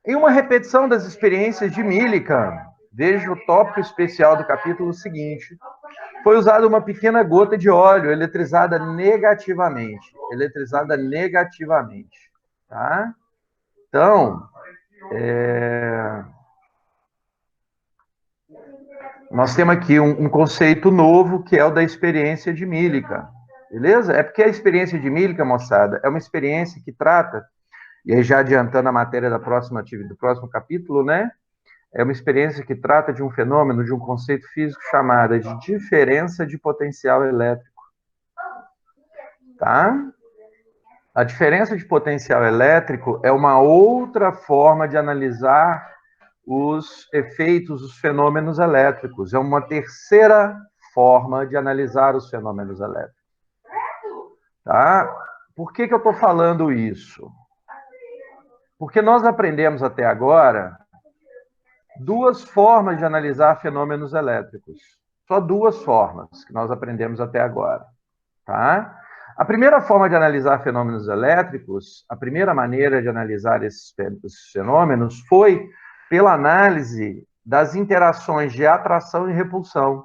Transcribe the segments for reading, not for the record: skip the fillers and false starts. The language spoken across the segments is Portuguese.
Em uma repetição das experiências de Millikan, veja o tópico especial do capítulo seguinte, foi usada uma pequena gota de óleo eletrizada negativamente. Eletrizada negativamente. Tá? Então, nós temos aqui um conceito novo, que é o da experiência de Millikan. Beleza? É porque a experiência de Millikan, moçada, é uma experiência que trata, e aí já adiantando a matéria da próxima atividade, do próximo capítulo, né? É uma experiência que trata de um fenômeno, de um conceito físico chamado de diferença de potencial elétrico. Tá? A diferença de potencial elétrico é uma outra forma de analisar os efeitos dos fenômenos elétricos. É uma terceira forma de analisar os fenômenos elétricos. Tá? Por que eu estou falando isso? Porque nós aprendemos até agora duas formas de analisar fenômenos elétricos. Só duas formas que nós aprendemos até agora. Tá? A primeira forma de analisar fenômenos elétricos, a primeira maneira de analisar esses fenômenos foi pela análise das interações de atração e repulsão.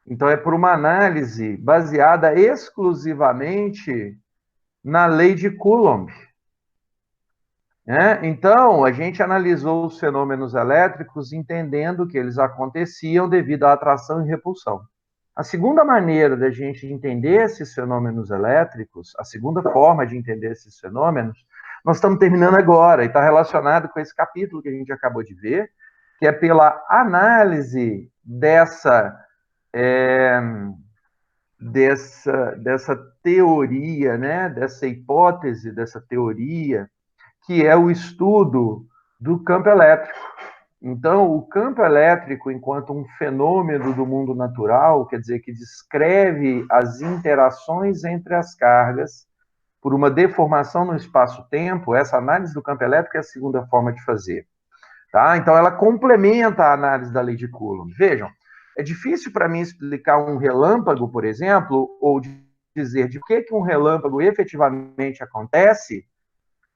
Então, é por uma análise baseada exclusivamente na lei de Coulomb. Então, a gente analisou os fenômenos elétricos entendendo que eles aconteciam devido à atração e repulsão. A segunda maneira da gente entender esses fenômenos elétricos, a segunda forma de entender esses fenômenos, nós estamos terminando agora, e está relacionado com esse capítulo que a gente acabou de ver, que é pela análise dessa teoria, né, dessa hipótese, dessa teoria, que é o estudo do campo elétrico. Então, o campo elétrico, enquanto um fenômeno do mundo natural, quer dizer, que descreve as interações entre as cargas por uma deformação no espaço-tempo, essa análise do campo elétrico é a segunda forma de fazer. Tá? Então, ela complementa a análise da lei de Coulomb. Vejam, é difícil para mim explicar um relâmpago, por exemplo, ou dizer de que um relâmpago efetivamente acontece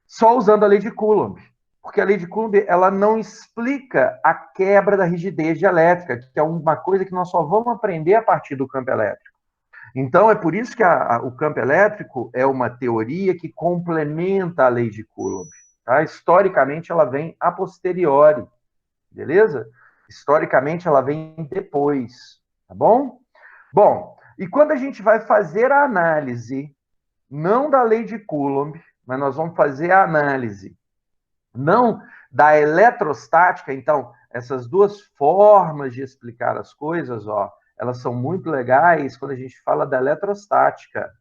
só usando a lei de Coulomb. Porque a lei de Coulomb ela não explica a quebra da rigidez elétrica, que é uma coisa que nós só vamos aprender a partir do campo elétrico. Então, é por isso que o campo elétrico é uma teoria que complementa a lei de Coulomb. Tá? Historicamente, ela vem a posteriori, beleza? Historicamente, ela vem depois, tá bom? Bom, e quando a gente vai fazer a análise, não da lei de Coulomb, mas nós vamos fazer a análise não da eletrostática. Então, essas duas formas de explicar as coisas, ó, elas são muito legais quando a gente fala da eletrostática.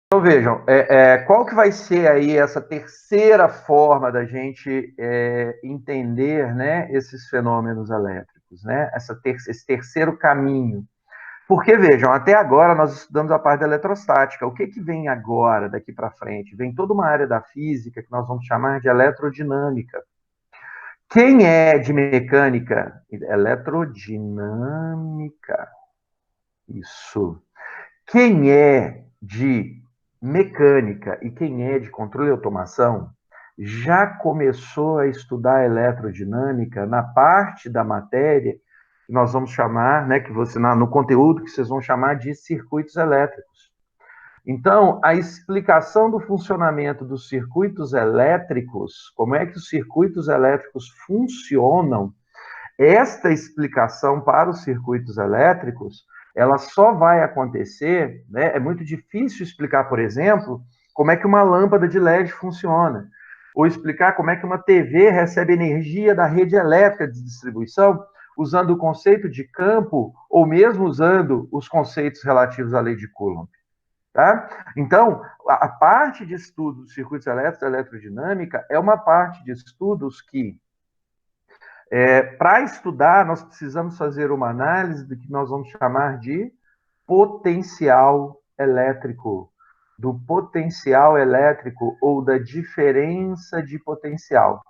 Então, vejam, qual que vai ser aí essa terceira forma da gente entender, né, esses fenômenos elétricos, né? Esse terceiro caminho. Porque, vejam, até agora nós estudamos a parte da eletrostática. O que vem agora, daqui para frente? Vem toda uma área da física que nós vamos chamar de eletrodinâmica. Quem é de mecânica? Eletrodinâmica. Isso. Quem é de mecânica e quem é de controle e automação já começou a estudar eletrodinâmica na parte da matéria que nós vamos chamar, né, que você no conteúdo que vocês vão chamar de circuitos elétricos. Então, a explicação do funcionamento dos circuitos elétricos, como é que os circuitos elétricos funcionam, esta explicação para os circuitos elétricos, ela só vai acontecer, né? É muito difícil explicar, por exemplo, como é que uma lâmpada de LED funciona, ou explicar como é que uma TV recebe energia da rede elétrica de distribuição, usando o conceito de campo, ou mesmo usando os conceitos relativos à lei de Coulomb. Tá? Então, a parte de estudo dos circuitos elétricos e eletrodinâmica é uma parte de estudos que, para estudar, nós precisamos fazer uma análise do que nós vamos chamar de potencial elétrico, do potencial elétrico ou da diferença de potencial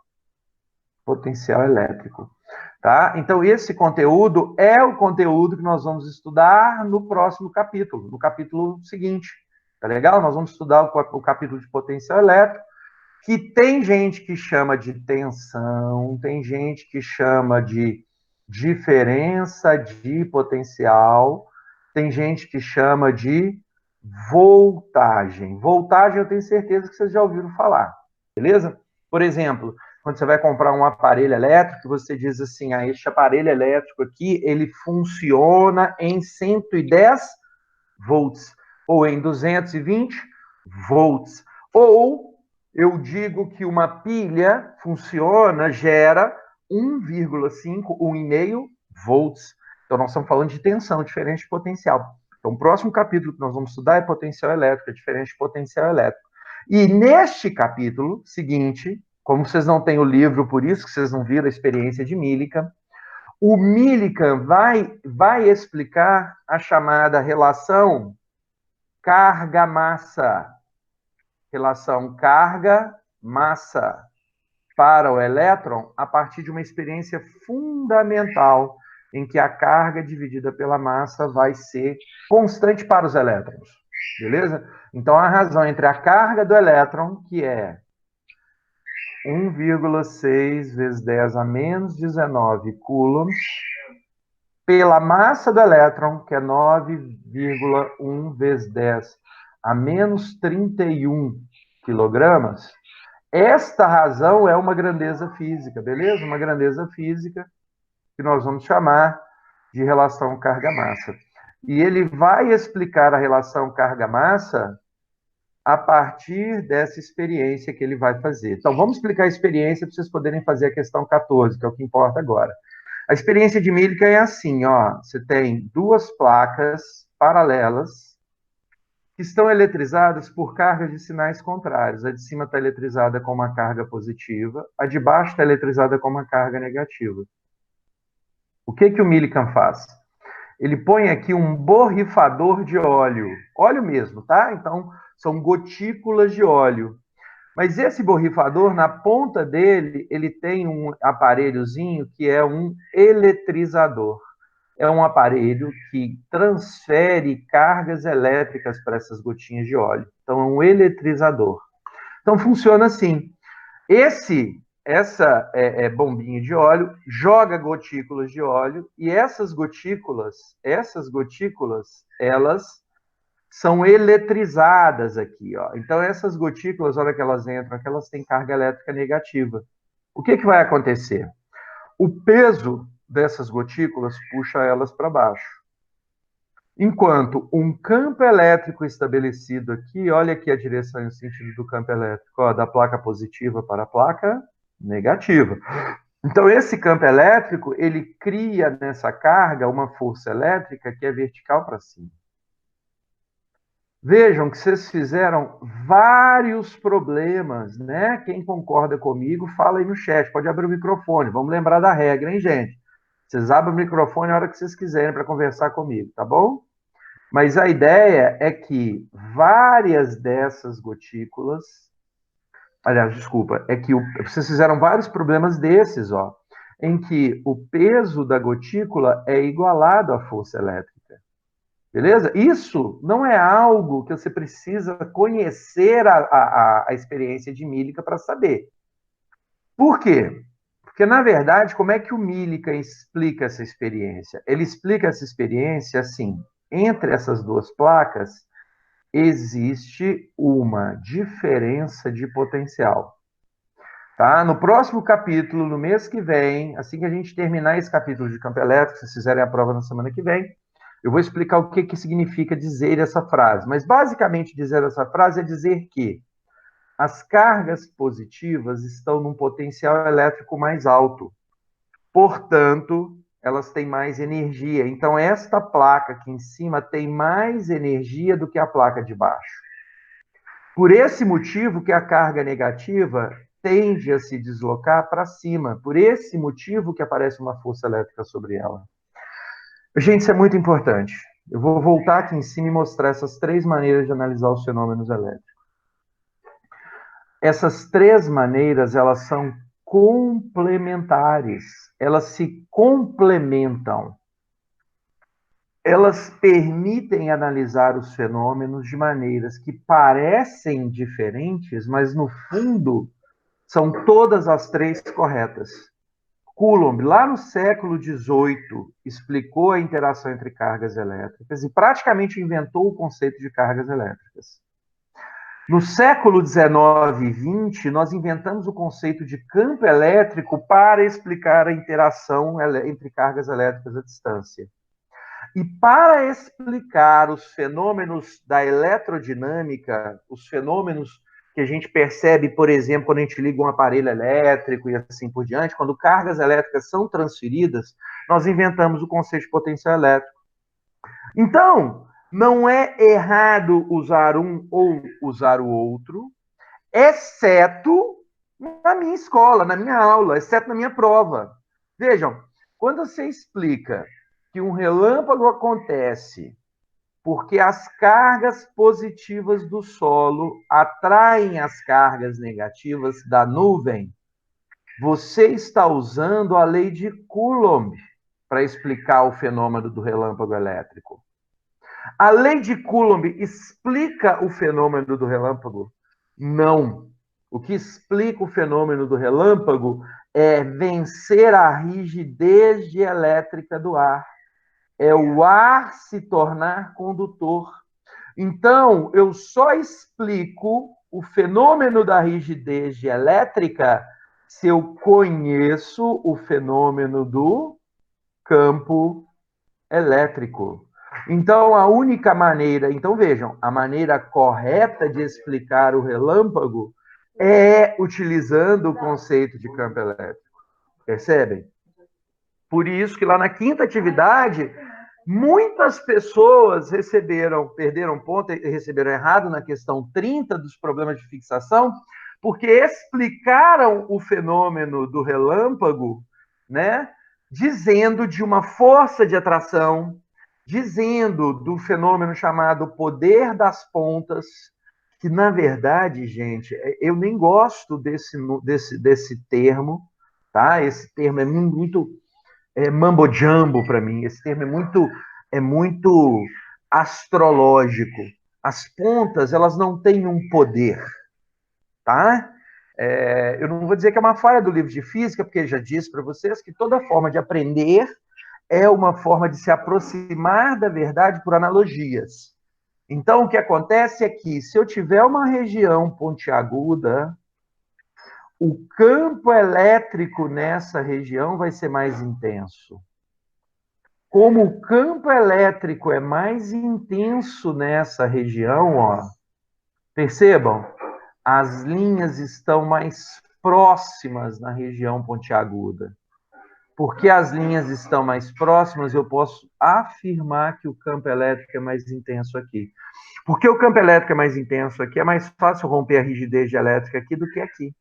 elétrico. Tá? Então, esse conteúdo é o conteúdo que nós vamos estudar no próximo capítulo, no capítulo seguinte. Tá legal? Nós vamos estudar o capítulo de potencial elétrico, que tem gente que chama de tensão, tem gente que chama de diferença de potencial, tem gente que chama de voltagem. Voltagem eu tenho certeza que vocês já ouviram falar, beleza? Por exemplo, quando você vai comprar um aparelho elétrico, você diz assim, este aparelho elétrico aqui, ele funciona em 110 volts, ou em 220 volts. Ou eu digo que uma pilha funciona, gera 1,5, 1,5 volts. Então, nós estamos falando de tensão, diferente de potencial. Então, o próximo capítulo que nós vamos estudar é potencial elétrico, é diferente de potencial elétrico. E neste capítulo seguinte, como vocês não têm o livro, por isso que vocês não viram a experiência de Millikan, o Millikan vai explicar a chamada relação carga-massa. Relação carga-massa para o elétron a partir de uma experiência fundamental em que a carga dividida pela massa vai ser constante para os elétrons. Beleza? Então, a razão entre a carga do elétron, que é 1,6 vezes 10 a menos 19 coulombs, pela massa do elétron, que é 9,1 vezes 10 a menos 31 quilogramas, esta razão é uma grandeza física, beleza? Uma grandeza física que nós vamos chamar de relação carga-massa. E ele vai explicar a relação carga-massa a partir dessa experiência que ele vai fazer. Então, vamos explicar a experiência para vocês poderem fazer a questão 14, que é o que importa agora. A experiência de Millikan é assim, ó, você tem duas placas paralelas que estão eletrizadas por cargas de sinais contrários. A de cima está eletrizzada com uma carga positiva, a de baixo está eletrizzada com uma carga negativa. O que o Millikan faz? Ele põe aqui um borrifador de óleo, óleo mesmo, tá? Então, são gotículas de óleo. Mas esse borrifador, na ponta dele, ele tem um aparelhozinho que é um eletrizador. É um aparelho que transfere cargas elétricas para essas gotinhas de óleo. Então, é um eletrizador. Então, funciona assim. Essa bombinha de óleo joga gotículas de óleo e essas gotículas, elas são eletrizadas aqui, ó. Então, essas gotículas, na hora que elas entram, elas têm carga elétrica negativa. O que vai acontecer? O peso dessas gotículas puxa elas para baixo. Enquanto um campo elétrico estabelecido aqui, olha aqui a direção e o sentido do campo elétrico, ó, da placa positiva para a placa negativa. Então, esse campo elétrico, ele cria nessa carga uma força elétrica que é vertical para cima. Vejam que vocês fizeram vários problemas, né? Quem concorda comigo, fala aí no chat. Pode abrir o microfone. Vamos lembrar da regra, hein, gente? Vocês abrem o microfone a hora que vocês quiserem para conversar comigo, tá bom? Mas a ideia é que várias dessas gotículas... Aliás, desculpa, é que vocês fizeram vários problemas desses, ó, em que o peso da gotícula é igualado à força elétrica. Beleza? Isso não é algo que você precisa conhecer a experiência de Millikan para saber. Por quê? Porque, na verdade, como é que o Millikan explica essa experiência? Ele explica essa experiência assim, entre essas duas placas, existe uma diferença de potencial. Tá? No próximo capítulo, no mês que vem, assim que a gente terminar esse capítulo de campo elétrico, se vocês fizerem a prova na semana que vem, eu vou explicar o que significa dizer essa frase. Mas, basicamente, dizer essa frase é dizer que as cargas positivas estão num potencial elétrico mais alto. Portanto, elas têm mais energia. Então, esta placa aqui em cima tem mais energia do que a placa de baixo. Por esse motivo que a carga negativa tende a se deslocar para cima. Por esse motivo que aparece uma força elétrica sobre ela. Gente, isso é muito importante. Eu vou voltar aqui em cima e mostrar essas três maneiras de analisar os fenômenos elétricos. Essas três maneiras, elas são complementares. Elas se complementam. Elas permitem analisar os fenômenos de maneiras que parecem diferentes, mas, no fundo, São todas as três corretas. Coulomb, lá no século XVIII, explicou a interação entre cargas elétricas e praticamente inventou o conceito de cargas elétricas. No século XIX e XX, nós inventamos o conceito de campo elétrico para explicar a interação entre cargas elétricas à distância. E para explicar os fenômenos da eletrodinâmica, os fenômenos que a gente percebe, por exemplo, quando a gente liga um aparelho elétrico e assim por diante, quando cargas elétricas são transferidas, nós inventamos o conceito de potencial elétrico. Então, não é errado usar um ou usar o outro, exceto na minha escola, na minha aula, exceto na minha prova. Vejam, quando você explica que um relâmpago acontece porque as cargas positivas do solo atraem as cargas negativas da nuvem, você está usando a lei de Coulomb para explicar o fenômeno do relâmpago elétrico. A lei de Coulomb explica o fenômeno do relâmpago? Não. O que explica o fenômeno do relâmpago é vencer a rigidez dielétrica do ar. É o ar se tornar condutor. Então, eu só explico o fenômeno da rigidez dielétrica se eu conheço o fenômeno do campo elétrico. Então, a única maneira, então vejam, a maneira correta de explicar o relâmpago é utilizando o conceito de campo elétrico. Percebem? Por isso que lá na quinta atividade, muitas pessoas perderam ponto e receberam errado na questão 30 dos problemas de fixação, porque explicaram o fenômeno do relâmpago, né, dizendo de uma força de atração, dizendo do fenômeno chamado poder das pontas, que na verdade, gente, eu nem gosto desse termo, tá? Esse termo é muito mambo jumbo para mim. Esse termo é muito astrológico. As pontas, elas não têm um poder, tá? Eu não vou dizer que é uma falha do livro de física, porque já disse para vocês que toda forma de aprender é uma forma de se aproximar da verdade por analogias. Então, o que acontece é que, se eu tiver uma região pontiaguda, o campo elétrico nessa região vai ser mais intenso. Como o campo elétrico é mais intenso nessa região, ó, percebam, as linhas estão mais próximas na região pontiaguda. Porque as linhas estão mais próximas, eu posso afirmar que o campo elétrico é mais intenso aqui. Porque o campo elétrico é mais intenso aqui, é mais fácil romper a rigidez elétrica aqui do que aqui.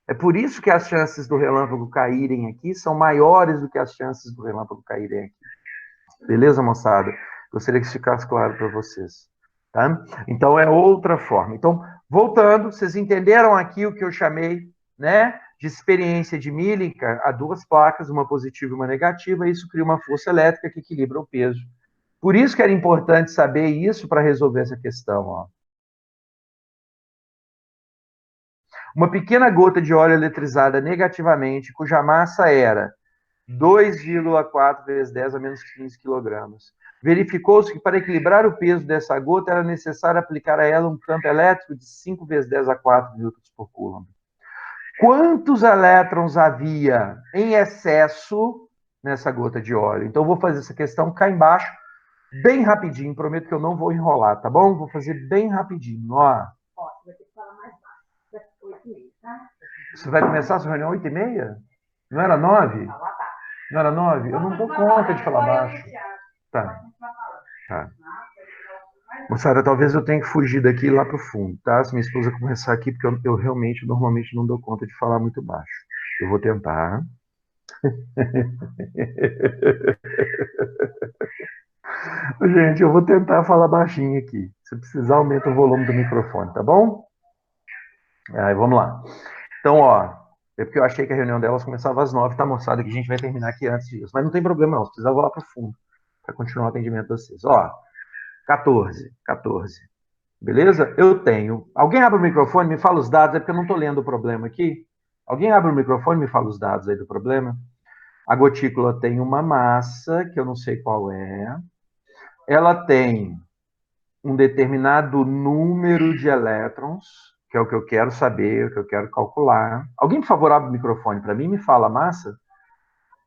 É por isso que as chances do relâmpago caírem aqui são maiores do que as chances do relâmpago caírem aqui. Beleza, moçada? Gostaria que isso ficasse claro para vocês. Tá? Então, é outra forma. Então, voltando, vocês entenderam aqui o que eu chamei, né, de experiência de Milling? Há duas placas, uma positiva e uma negativa, e isso cria uma força elétrica que equilibra o peso. Por isso que era importante saber isso para resolver essa questão. Ó. Uma pequena gota de óleo eletrizada negativamente, cuja massa era 2,4 vezes 10 a menos 15 quilogramas. Verificou-se que para equilibrar o peso dessa gota era necessário aplicar a ela um campo elétrico de 5 vezes 10 a 4 newtons por coulomb. Quantos elétrons havia em excesso nessa gota de óleo? Então, eu vou fazer essa questão cá embaixo, bem rapidinho. Prometo que eu não vou enrolar, tá bom? Vou fazer bem rapidinho. Ó, você vai ter que falar mais baixo. 8h30, tá? Você vai começar a sua reunião 8h30? Não era 9? Não era 9? Eu não dou conta de falar baixo. Tá. Tá. Moçada, talvez eu tenha que fugir daqui lá pro fundo, tá? Se minha esposa começar aqui, porque eu realmente, normalmente, não dou conta de falar muito baixo. Eu vou tentar. Gente, eu vou tentar falar baixinho aqui. Se precisar, aumenta o volume do microfone, tá bom? Aí, vamos lá. Então, ó, é porque eu achei que a reunião delas começava às 9, tá, moçada? Que a gente vai terminar aqui antes disso. Mas não tem problema, não. Se precisar, eu vou lá pro fundo para continuar o atendimento de vocês. Ó, 14. Beleza? Eu tenho. Alguém abre o microfone, me fala os dados, é porque eu não tô lendo o problema aqui. Alguém abre o microfone e me fala os dados aí do problema? A gotícula tem uma massa, que eu não sei qual é. Ela tem um determinado número de elétrons, que é o que eu quero saber, o que eu quero calcular. Alguém, por favor, abre o microfone para mim e me fala a massa.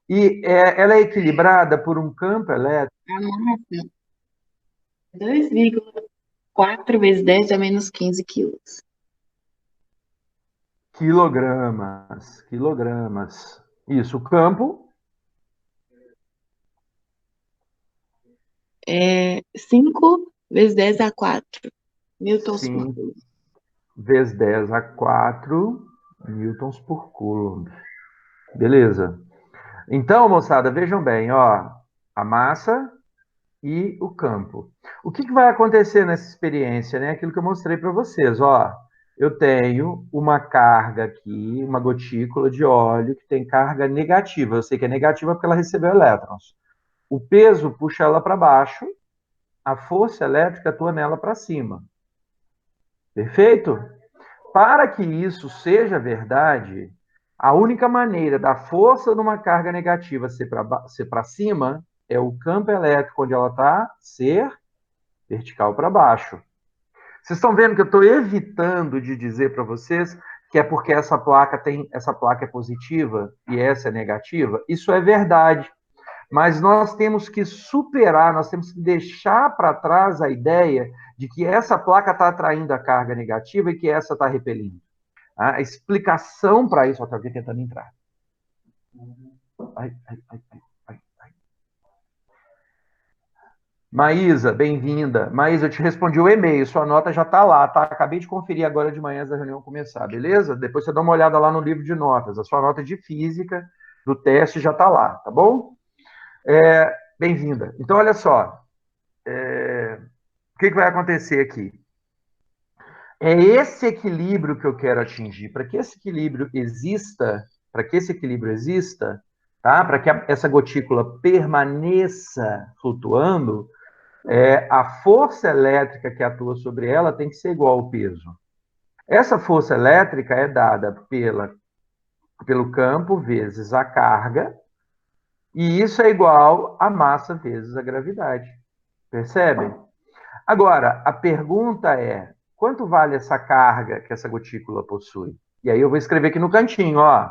E ela é equilibrada por um campo elétrico. A massa, 2,4 vezes 10 a menos 15 quilos. Quilogramas. Isso, o campo, 5 vezes 10 a 4 newtons por 5 coulomb. vezes 10 a 4 newtons por coulomb. Beleza. Então, moçada, vejam bem, ó, a massa e o campo. O que vai acontecer nessa experiência, né? Aquilo que eu mostrei para vocês, ó. Eu tenho uma carga aqui, uma gotícula de óleo que tem carga negativa. Eu sei que é negativa porque ela recebeu elétrons. O peso puxa ela para baixo, a força elétrica atua nela para cima. Perfeito? Para que isso seja verdade, a única maneira da força numa carga negativa ser para cima é o campo elétrico onde ela está ser vertical para baixo. Vocês estão vendo que eu estou evitando de dizer para vocês que é porque essa placa é positiva e essa é negativa? Isso é verdade. Mas nós temos que superar, nós temos que deixar para trás a ideia de que essa placa está atraindo a carga negativa e que essa está repelindo. A explicação para isso, ó, está alguém tentando entrar. Ai, ai, ai, ai, ai. Maísa, bem-vinda. Maísa, eu te respondi o e-mail, sua nota já está lá, tá? Acabei de conferir agora de manhã antes da reunião começar, beleza? Depois você dá uma olhada lá no livro de notas. A sua nota de física do teste já está lá, tá bom? Bem-vinda. Então, olha só. O que vai acontecer aqui? É esse equilíbrio que eu quero atingir. Para que esse equilíbrio exista, tá? Para que essa gotícula permaneça flutuando, a força elétrica que atua sobre ela tem que ser igual ao peso. Essa força elétrica é dada pelo campo vezes a carga, e isso é igual a massa vezes a gravidade. Percebe? Agora, a pergunta é, quanto vale essa carga que essa gotícula possui? E aí eu vou escrever aqui no cantinho, ó.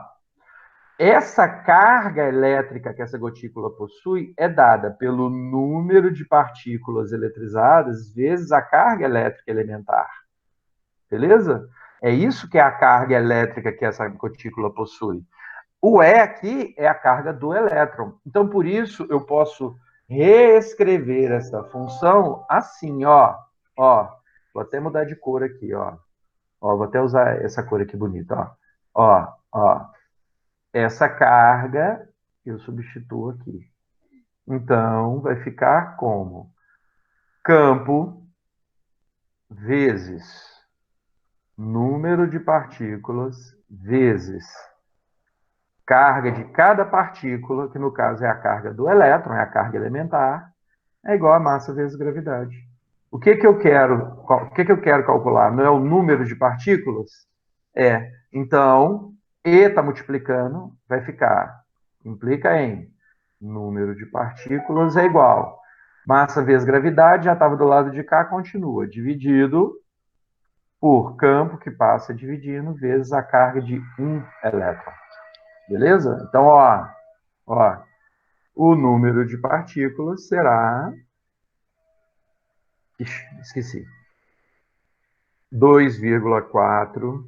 Essa carga elétrica que essa gotícula possui é dada pelo número de partículas eletrizadas vezes a carga elétrica elementar. Beleza? É isso que é a carga elétrica que essa gotícula possui. O E aqui é a carga do elétron. Então, por isso, eu posso reescrever essa função assim, ó. Ó, vou até mudar de cor aqui, ó. Ó, vou até usar essa cor aqui bonita, ó. Ó. Essa carga eu substituo aqui. Então, vai ficar como campo vezes número de partículas vezes carga de cada partícula, que no caso é a carga do elétron, é a carga elementar, é igual a massa vezes gravidade. O que eu quero calcular? Não é o número de partículas? Então, E está multiplicando, vai ficar, implica em número de partículas é igual. Massa vezes gravidade, já estava do lado de cá, continua, dividido por campo, que passa dividindo, vezes a carga de um elétron. Beleza? Então, ó, o número de partículas será... Esqueci. 2,4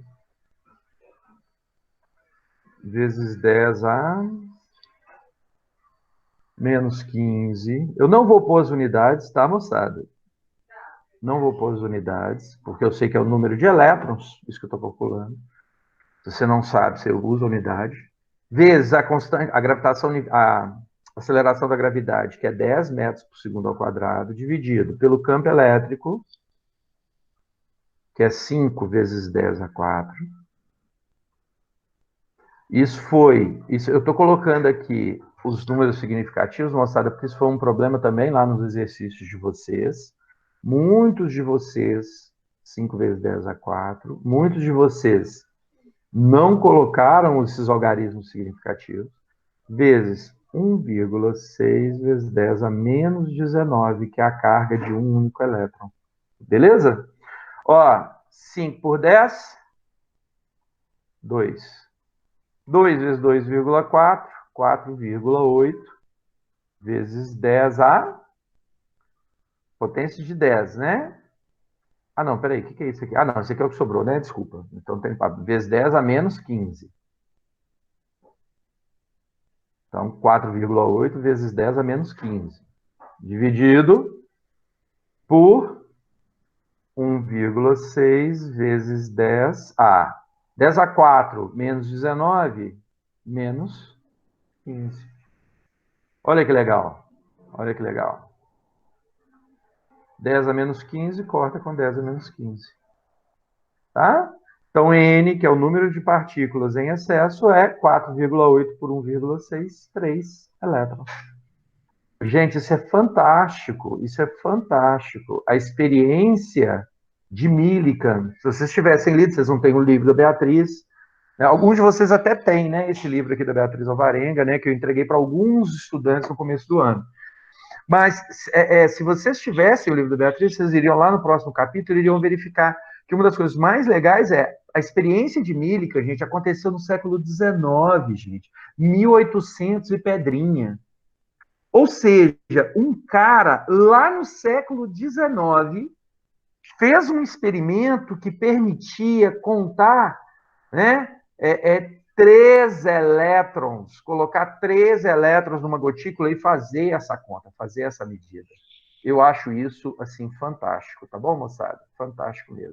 vezes 10 a menos 15. Eu não vou pôr as unidades, tá, moçada? Não vou pôr as unidades, porque eu sei que é o número de elétrons, isso que eu estou calculando. Se você não sabe, você usa a unidade. Vezes a gravitação, a aceleração da gravidade, que é 10 metros por segundo ao quadrado, dividido pelo campo elétrico, que é 5 vezes 10 a 4. Isso eu estou colocando aqui os números significativos, moçada, porque isso foi um problema também lá nos exercícios de vocês. Muitos de vocês, 5 vezes 10 a 4, muitos de vocês não colocaram esses algarismos significativos, vezes 1,6 vezes 10 a menos 19, que é a carga de um único elétron. Beleza? Ó, 5 por 10, 2. 2 vezes 2,4, 4,8, vezes 10 a potência de 10, né? Ah, não, peraí, o que é isso aqui? Ah, não, esse aqui é o que sobrou, né? Desculpa. Então tem vezes 10 a menos 15. Então, 4,8 vezes 10 a menos 15. Dividido por 1,6 vezes 10 a 10 a 4 menos 19 menos 15. Olha que legal. Olha que legal. 10 a menos 15 corta com 10 a menos 15. Tá? Então, N, que é o número de partículas em excesso, é 4,8 por 1,63 elétrons. Gente, isso é fantástico. Isso é fantástico. A experiência de Millikan. Se vocês tivessem lido, vocês não têm o livro da Beatriz. Né? Alguns de vocês até têm, né? Esse livro aqui da Beatriz Alvarenga, né? Que eu entreguei para alguns estudantes no começo do ano. Mas se vocês tivessem o livro da Beatriz, vocês iriam lá no próximo capítulo e iriam verificar que uma das coisas mais legais é a experiência de Millikan, gente, aconteceu no século XIX, gente. 1800 e pedrinha. Ou seja, um cara lá no século XIX fez um experimento que permitia contar, né, 3 elétrons, colocar 3 elétrons numa gotícula e fazer essa conta, fazer essa medida. Eu acho isso, assim, fantástico, tá bom, moçada? Fantástico mesmo.